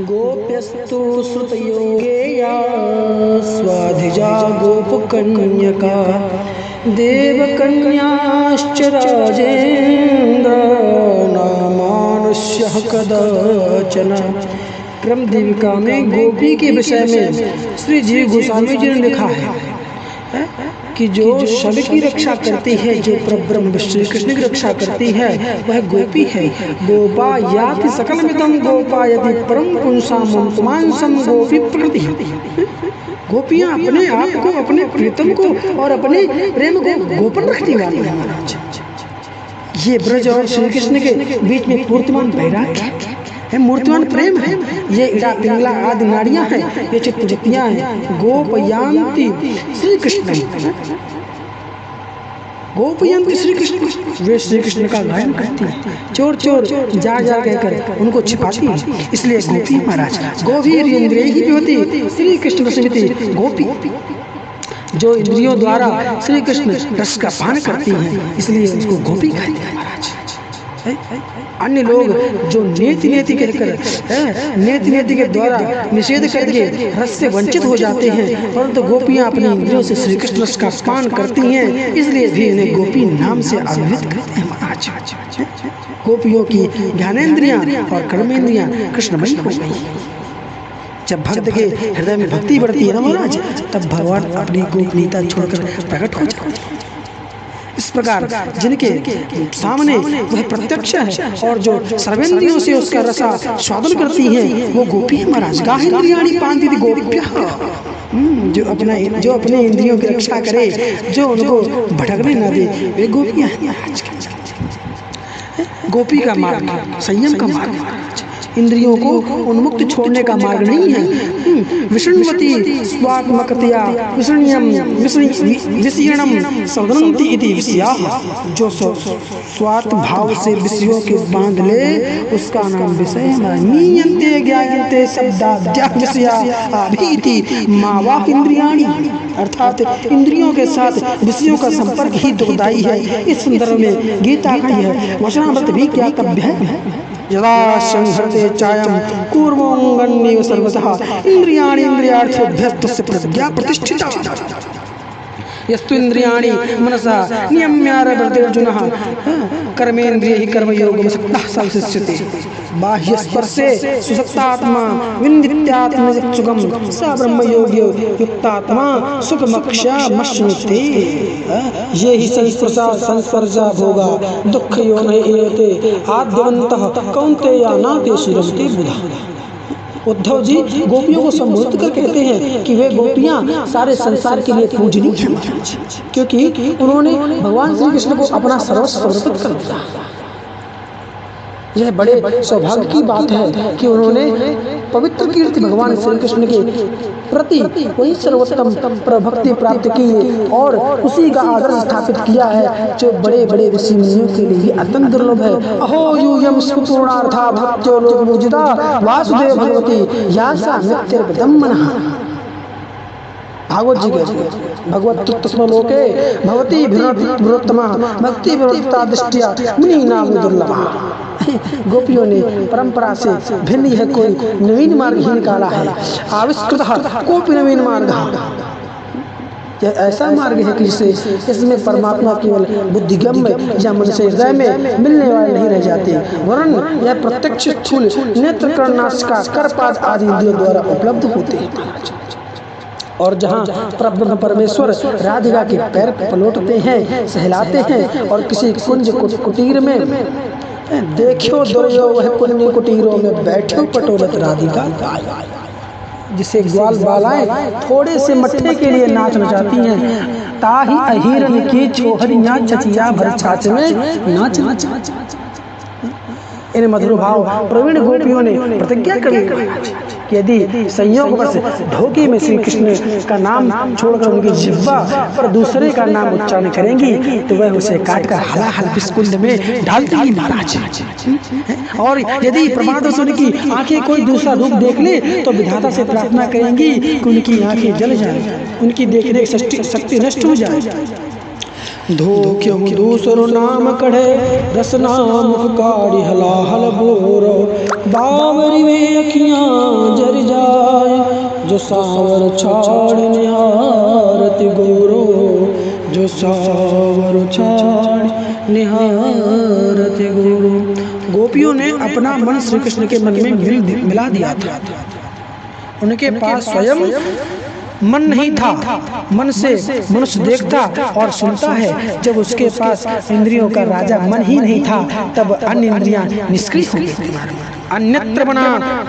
गोप्यस्तु श्रुतयोगेया स्वाधिजा गोपकन्यका देवकन्याश्च राजेन्द्र नामानुष्यः कदाचन। क्रम देविका में गोपी के विषय में श्री जीव गोस्वामी जी ने लिखा है कि जो सबकी रक्षा करती है, जो परब्रह्म श्री कृष्ण की रक्षा करती है, वह गोपी है। गोपा याति सकल मिदं गोपा यदि परम पुंसाम पुमांसम गोपी प्रकृति। गोपियां अपने आप को, अपने प्रीतम को और अपने प्रेम को गोपन रखती वाली है महाराज। ये ब्रज और श्री कृष्ण के बीच में मूर्तिमान वैराग्य है, मूर्तिमान प्रेम है। ये इड़ा पिंगला आदि नाड़ियां हैं, ये चित्तवृत्तियां हैं। गोपयांती श्री कृष्ण, गोपयांती श्री कृष्ण, वे श्री कृष्ण का गायन करती है, चोर चोर जा जा कहकर उनको छिपाती है। इसलिए गोपी महाराज गोभीर इंद्रिय ही होती श्री कृष्ण स्मृति गोपी, जो इंद्रियों द्वारा श्री कृष्ण रस का पान करती हैं, इसलिए उसको गोपी कहते हैं महाराज। अन्य लोग जो नेति नेति कहकर नेति नेति के द्वारा निषेध करके रस से वंचित हो जाते हैं, परंतु गोपियां अपनी इंद्रियों से श्री कृष्ण रस का पान करती हैं, इसलिए भी इन्हें गोपी नाम से अभिहित करते हैं महाराज। गोपियों की ज्ञानेंद्रियां और कर्मेंद्रियां कृष्णमयी हो गई। जब भक्त के हृदय में भक्ति बढ़ती है ना महाराज, तब भगवान अपनी गोपनीयता छोड़कर प्रकट हो जाते हैं। इस प्रकार जिनके सामने वह प्रत्यक्ष है और जो सर्वेंद्रियों से उसका रसा स्वादन करती हैं, वो गोपी है महाराज। गाहेन्द्रियाणि पान्ति गोप्यः, जो अपने इंद्रियों की रक्षा करे, जो उनको भटकने न दे, वे गोपियां हैं महाराज। गोपी का मार्ग संयम का मार्ग, इंद्रियों को उन्मुक्त छोड़ने का मार्ग नहीं है। विषण्वती स्वात्मकतया विषण्यम विषयणम सवदन्ति इति विषयाः, जो स्वात्म भाव से विषयों के बांध ले, उसका नाम विषय है। नीयन्ते ज्ञायन्ते शब्दाद्या विषया अभीति मावा इंद्रियाणि, अर्थात इंद्रियों के साथ विषयों का संपर्क ही दुखदायी है। इस संदर्भ में गीता का यह वचनामृत भी ज्ञातव्य है। यदा संहरते चायं कूर्मोऽङ्गन्येव सर्वतः इंद्रियाणि इंद्रियार्थेभ्यः तस्य प्रज्ञा प्रतिष्ठिता। यस्तु इंद्रियाणि मनसा नियम्यारभते अर्जुनः कर्मेन्द्रियैः कर्मयोगमसक्तः संसिष्यते। बाह्यस्पर्शे सुसक्तात्मा विन्दित्यात्मसुखं स ब्रह्मयोगी युक्तात्मा सुखमक्षामश्नुते। ये ही संस्पर्शा भोगा दुःखयोनयः एते आद्यवन्तः कौन्तेया न तेषु रमते बुधा। उद्धव जी गोपियों को संबोधित कर कहते हैं कि वे गोपियां सारे संसार के लिए पूजनीय हैं, क्योंकि उन्होंने भगवान श्री कृष्ण को अपना सर्वस्व समर्पित कर दिया। यह बड़े सौभाग्य की बात है कि उन्होंने पवित्र कीर्ति भगवान श्री कृष्ण के प्रति वही सर्वोत्तम प्रभक्ति प्राप्त की और उसी का आदर्श स्थापित किया है, जो बड़े बड़े ऋषि मुनियों के लिए भी अत्यंत दुर्लभ है। अहो यूयम सुपूर्णार्था भक्त्यो लोकपूजिता वासुदेव भगवती यासा नित्यर्पदम मनः। भागवत जी कहते भगवत तस्मलोके भवती विनोत्तमा भक्ति विनोदता दृष्टिया मुनीनाम दुर्लभा। गोपियों ने परंपरा से भिन्न यह कोई नवीन मार्ग ही निकाला है। आविष्कृतः कोपि नवीन मार्ग, यह ऐसा मार्ग है कि इसमें परमात्मा केवल बुद्धिगम्य या मनुष्य हृदय में मिलने वाले नहीं रह जाते, वरन यह प्रत्यक्ष स्थूल नेत्र कर्णनासिका करपाद आदि इंद्रियों द्वारा उपलब्ध होते हैं। और जहाँ परब्रह्म परमेश्वर राधिका के पैर पलोटते हैं, सहलाते हैं, और किसी कुंज कुटीर में देखो दुर्यो वह कुंज कुटीरों में बैठो पटोलत राधिका, जिसे ग्वाल बालाएं थोड़े से मट्ठे के लिए नाच नचाती हैं, ताही अहिरन की छोहरियां चचिया भर छाछ में नाच नाच। इन मधुर भाव प्रवीण गोपियों ने प्रतिज्ञा करी कि यदि संयोगवश ढोके में श्री कृष्ण का नाम छोड़कर उनकी जिह्वा पर दूसरे का नाम उच्चारण करेंगी, तो वह उसे काटकर हलाहल विस्कुंड में डाल देंगी महाराज। और यदि प्रमादवश उनकी आंखें कोई दूसरा रूप देख ले, तो विधाता से प्रार्थना करेंगी कि उनकी आंखें जल जाए, उनकी देखने की शक्ति नष्ट हो जाए। धोख्यहु दूसरो नाम कढ़े रसना मुख काढ़ी हलाहल बोरो बावरी में अखियां जर जाए जो सावर छाड़ निहारत गोरो जो सावर छाड़ निहारत गोरो। गोपियों ने अपना मन श्री कृष्ण के मन में मिला दिया था। उनके पास स्वयं मन नहीं था। मन से मनुष्य देखता और सुनता है। जब उसके पास इंद्रियों का राजा मन ही नहीं था तब अन्य इंद्रियां निष्क्रिय हो गई थी। अन्यत्र बना